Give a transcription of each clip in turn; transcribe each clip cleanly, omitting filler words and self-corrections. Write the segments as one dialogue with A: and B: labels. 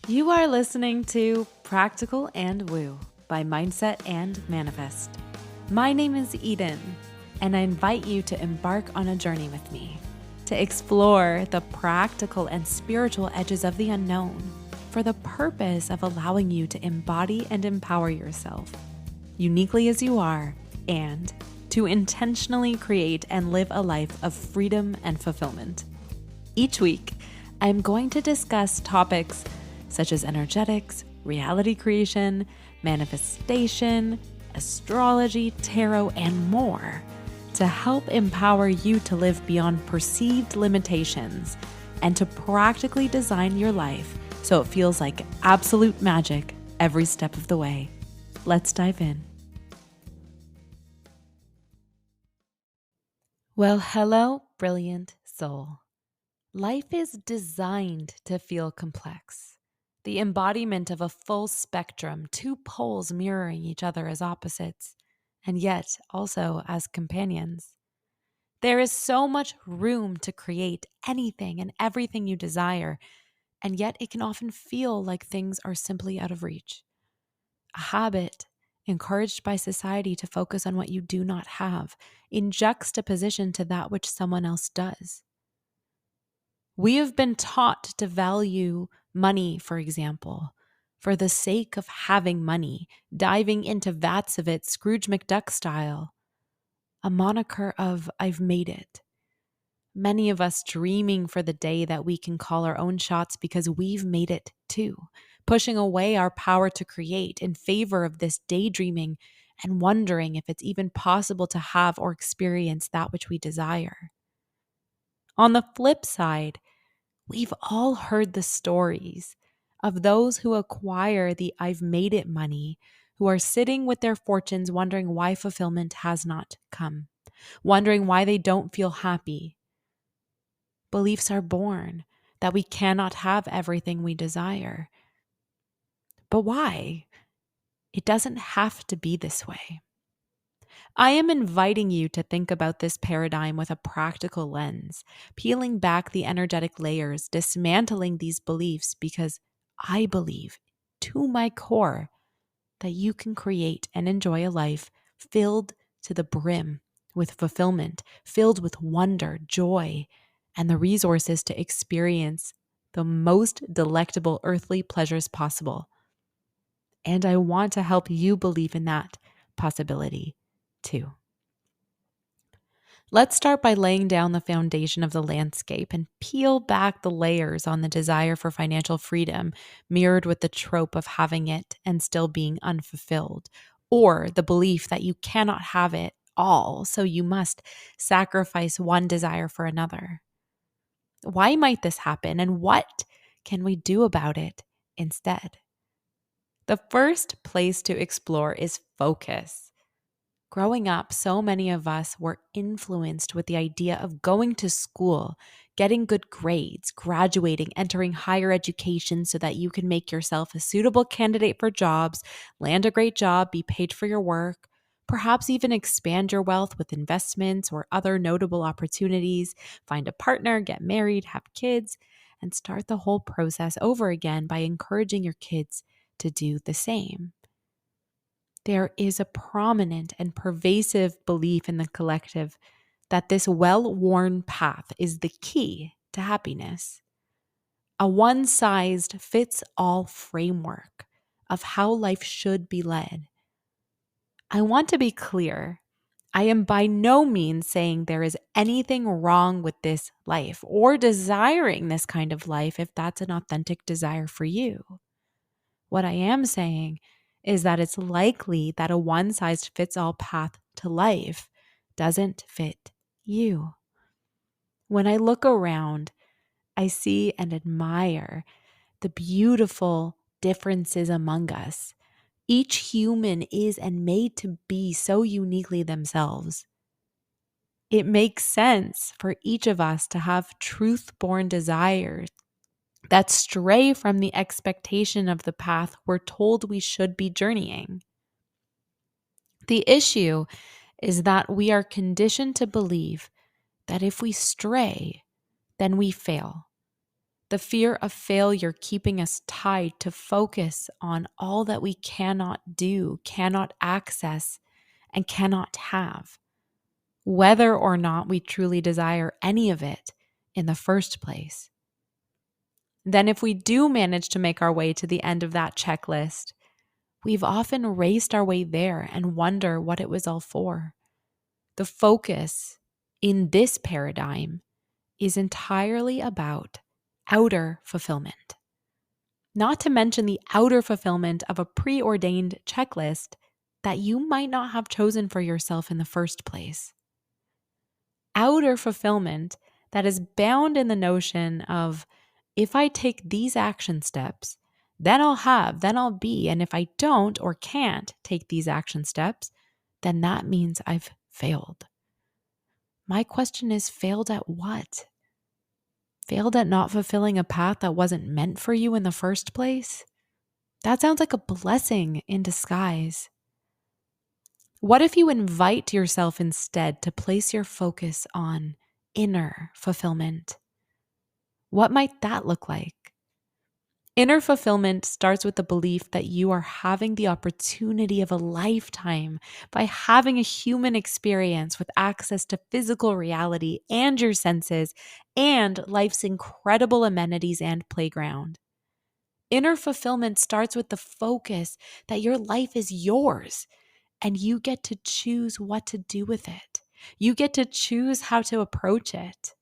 A: You are listening to Practical and Woo by Mindset and Manifest. My name is Eden, and I invite you to embark on a journey with me to explore the practical and spiritual edges of the unknown for the purpose of allowing you to embody and empower yourself uniquely as you are and to intentionally create and live a life of freedom and fulfillment. Each week, I'm going to discuss topics such as energetics, reality creation, manifestation, astrology, tarot, and more to help empower you to live beyond perceived limitations and to practically design your life so it feels like absolute magic every step of the way. Let's dive in. Well, hello, brilliant soul. Life is designed to feel complex, the embodiment of a full spectrum, two poles mirroring each other as opposites, and yet also as companions. There is so much room to create anything and everything you desire, and yet it can often feel like things are simply out of reach. A habit encouraged by society to focus on what you do not have, in juxtaposition to that which someone else does. We have been taught to value money, for example, for the sake of having money, diving into vats of it, Scrooge McDuck style, a moniker of I've made it. Many of us dreaming for the day that we can call our own shots because we've made it too, pushing away our power to create in favor of this daydreaming and wondering if it's even possible to have or experience that which we desire. On the flip side, we've all heard the stories of those who acquire the I've made it money, who are sitting with their fortunes wondering why fulfillment has not come, wondering why they don't feel happy. Beliefs are born that we cannot have everything we desire. But why? It doesn't have to be this way. I am inviting you to think about this paradigm with a practical lens, peeling back the energetic layers, dismantling these beliefs, because I believe to my core that you can create and enjoy a life filled to the brim with fulfillment, filled with wonder, joy, and the resources to experience the most delectable earthly pleasures possible. And I want to help you believe in that possibility too. Let's start by laying down the foundation of the landscape and peel back the layers on the desire for financial freedom, mirrored with the trope of having it and still being unfulfilled, or the belief that you cannot have it all, so you must sacrifice one desire for another. Why might this happen, and what can we do about it instead? The first place to explore is focus. Growing up, so many of us were influenced with the idea of going to school, getting good grades, graduating, entering higher education so that you can make yourself a suitable candidate for jobs, land a great job, be paid for your work, perhaps even expand your wealth with investments or other notable opportunities, find a partner, get married, have kids, and start the whole process over again by encouraging your kids to do the same. There is a prominent and pervasive belief in the collective that this well-worn path is the key to happiness. A one-size-fits-all framework of how life should be led. I want to be clear. I am by no means saying there is anything wrong with this life or desiring this kind of life if that's an authentic desire for you. What I am saying is that it's likely that a one size fits all path to life doesn't fit you. When I look around, I see and admire the beautiful differences among us. Each human is and made to be so uniquely themselves. It makes sense for each of us to have truth born desires that stray from the expectation of the path we're told we should be journeying. The issue is that we are conditioned to believe that if we stray, then we fail, The fear of failure keeping us tied to focus on all that we cannot do, cannot access, and cannot have, whether or not we truly desire any of it in the first place. Then, if we do manage to make our way to the end of that checklist, we've often raced our way there and wonder what it was all for. The focus in this paradigm is entirely about outer fulfillment. Not to mention the outer fulfillment of a preordained checklist that you might not have chosen for yourself in the first place. Outer fulfillment that is bound in the notion of, if I take these action steps, then I'll have, then I'll be. And if I don't or can't take these action steps, then that means I've failed. My question is, failed at what? Failed at not fulfilling a path that wasn't meant for you in the first place? That sounds like a blessing in disguise. What if you invite yourself instead to place your focus on inner fulfillment? What might that look like? Inner fulfillment starts with the belief that you are having the opportunity of a lifetime by having a human experience with access to physical reality and your senses and life's incredible amenities and playground. Inner fulfillment starts with the focus that your life is yours and you get to choose what to do with it. You get to choose how to approach it.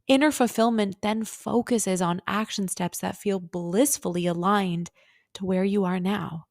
A: Inner fulfillment then focuses on action steps that feel blissfully aligned to where you are now,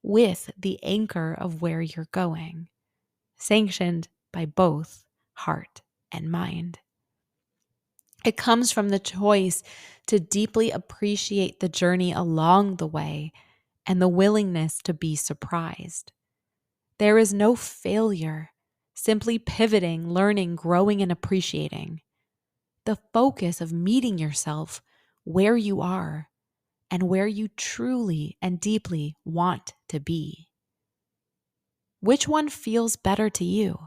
A: with the anchor of where you're going, sanctioned by both heart and mind. It comes from the choice to deeply appreciate the journey along the way and the willingness to be surprised. There is no failure, simply pivoting, learning, growing, and appreciating. The focus of meeting yourself where you are and where you truly and deeply want to be. Which one feels better to you?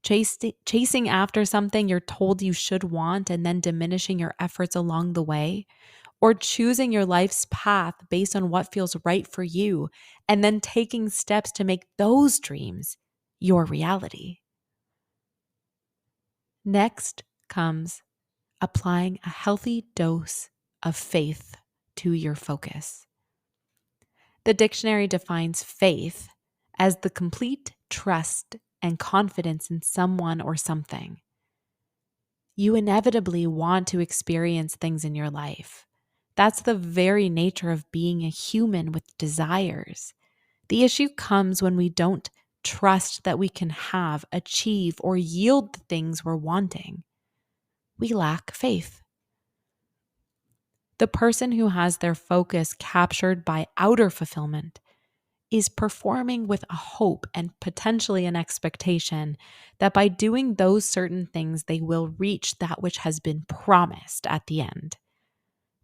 A: Chasing after something you're told you should want and then diminishing your efforts along the way? Or choosing your life's path based on what feels right for you and then taking steps to make those dreams your reality? Next comes applying a healthy dose of faith to your focus. The dictionary defines faith as the complete trust and confidence in someone or something. You inevitably want to experience things in your life. That's the very nature of being a human with desires. The issue comes when we don't trust that we can have, achieve, or yield the things we're wanting. We lack faith. The person who has their focus captured by outer fulfillment is performing with a hope and potentially an expectation that by doing those certain things, they will reach that which has been promised at the end.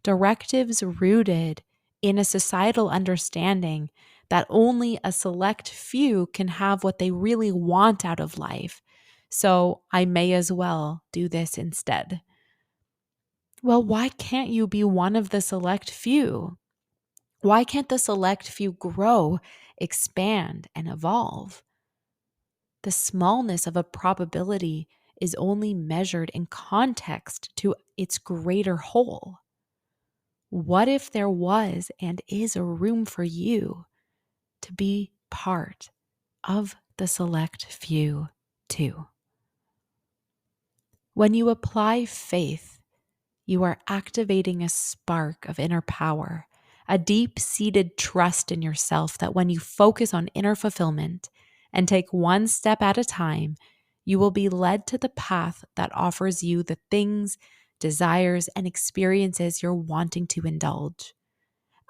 A: Directives rooted in a societal understanding that only a select few can have what they really want out of life. So I may as well do this instead. Well, why can't you be one of the select few? Why can't the select few grow, expand, and evolve? The smallness of a probability is only measured in context to its greater whole. What if there was and is a room for you to be part of the select few too? When you apply faith, you are activating a spark of inner power, a deep-seated trust in yourself that when you focus on inner fulfillment and take one step at a time, you will be led to the path that offers you the things, desires, and experiences you're wanting to indulge.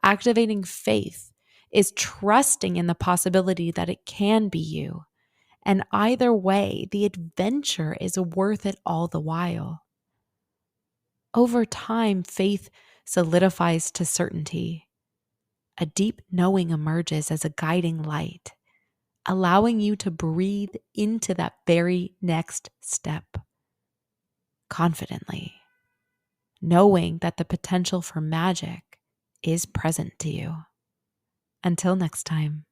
A: Activating faith is trusting in the possibility that it can be you. And either way, the adventure is worth it all the while. Over time, faith solidifies to certainty. A deep knowing emerges as a guiding light, allowing you to breathe into that very next step confidently, knowing that the potential for magic is present to you. Until next time.